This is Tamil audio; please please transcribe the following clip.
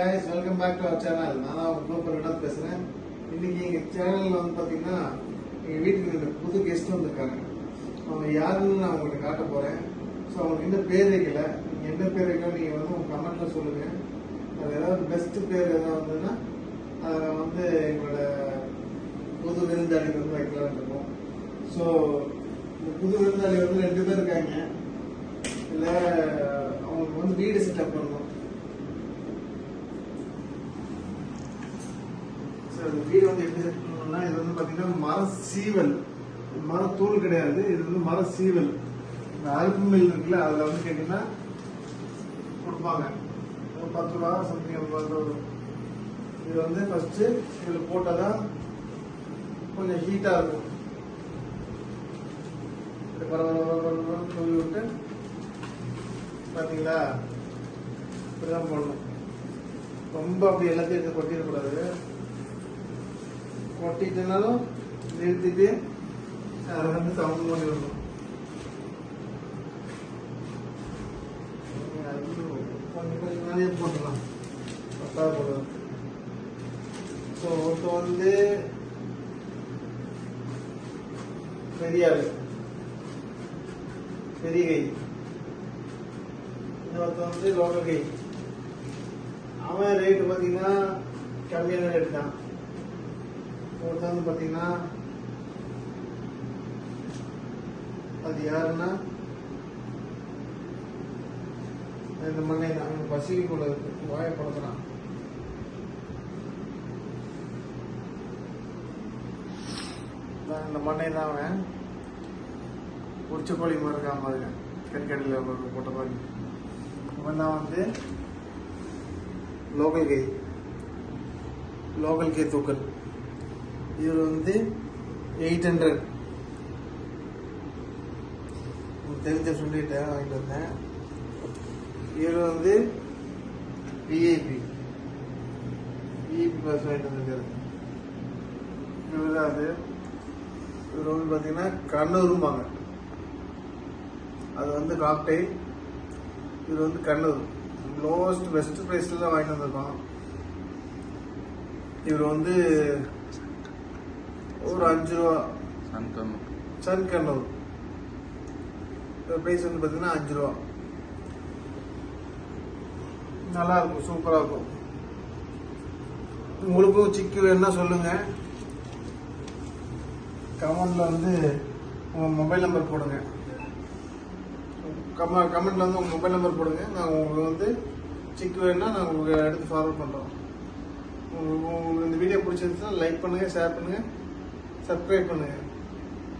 guys, welcome back to our channel. நான் தான் குளோபல் வினோத் பேசுறேன். இன்னைக்கு எங்க சேனல்ல வந்து பாத்தீங்கன்னா எங்க வீட்டுக்கு புது கெஸ்ட் வந்திருக்காங்க. அவங்க யாருன்னு நான் உங்களுக்கு காட்ட போறேன். ஸோ அவங்களுக்கு என்ன பேர் வைக்கல, நீங்க என்ன பேர் வைக்கணும் நீங்க வந்து உங்க கமெண்ட்ல சொல்லுங்க. அது ஏதாவது பெஸ்ட் பேர் ஏதாவது வந்ததுன்னா அதை வந்து எங்களோட புது விருந்தாளிக்கு வந்து வைக்கலாம்னு இருக்கோம். ஸோ இந்த புது விருந்தாளி வந்து 2 பேர் இருக்காங்க. இல்ல அவங்களுக்கு வந்து வீடு செட்டப் பண்ணணும். வீடு வந்து எப்படி செட் பண்ணணும்னா, இது வந்து பாத்தீங்கன்னா மர சீவல், மரத்தூள் கிடையாது, இது வந்து மர சீவல். இந்த அல்பு மில் இருக்குல்ல, அதுல வந்து கேட்டீங்கன்னா கொடுப்பாங்க. 10 ரூபா சம்திங். இது வந்து ஃபர்ஸ்ட் இதுல போட்டாதான் கொஞ்சம் ஹீட்டா இருக்கும். பரவாயில்ல தூவி விட்டு பாத்தீங்களா, இப்படிதான் போடணும். ரொம்ப அப்படி எல்லாத்தையும் எடுத்து கொட்டிடக்கூடாது. கொட்டிட்டனாலும் நிறுத்திட்டு அதை வந்து சவுண்ட் பண்ணி விடணும். கொஞ்சம் கொஞ்சம் நிறைய போட்டுக்கலாம், பத்தாவது போடுறது. ஸோ ஒருத்தர் வந்து பெரிய ஆளு, பெரிய கை. இன்னொருத்தர் வந்து லோக்கல் கை. அவன் ரேட்டு பார்த்தீங்கன்னா கம்மியான ரேட்டு தான். ஒருத்தர் வந்து பார்த்தீங்கன்னா அது யாருன்னா இந்த மண்ணை தான் பசிக்கு கூட வாயப்படுத்துறான். இந்த மண்ணை தான் அவன் உரிச்ச கோழி மாதிரி இருக்கான் பாருங்க, கறிக்கடையில் போட்ட மாதிரி. அவன் தான் வந்து லோக்கல் கே தூக்கல். இவர் வந்து 800 தெரிஞ்ச சொல்லிட்டு வாங்கிட்டு வந்தேன். இவர் வந்து விஐபி பஸ் வாங்கிட்டு வந்திருக்காரு. இவர் தான் அது. இவர் வந்து பார்த்தீங்கன்னா கண்ணூரும்பாங்க, அது வந்து காக்டெயில். இவர் வந்து கண்ணூர் லோவஸ்ட் பெஸ்ட் ப்ரைஸ்ல தான் வாங்கிட்டு வந்திருக்கோம். இவர் வந்து ஒரு 5 ரூபா சன் கண்ணூர். பிரைஸ் வந்து பார்த்தீங்கன்னா 5 ரூபா. நல்லா இருக்கும், சூப்பராக இருக்கும். உங்களுக்கும் சிக்கு வேணும்னா சொல்லுங்க, கமெண்ட்ல வந்து உங்க மொபைல் நம்பர் போடுங்க. கமெண்ட்ல வந்து உங்க மொபைல் நம்பர் போடுங்க. நான் உங்களுக்கு வந்து சிக்கு வேணும்னா நான் உங்களுக்கு எடுத்து ஃபார்வர்ட் பண்றோம். உங்களுக்கு இந்த வீடியோ பிடிச்சிருந்துச்சுன்னா லைக் பண்ணுங்க, ஷேர் பண்ணுங்க, சப்ஸ்கிரைப் பண்ணுங்க.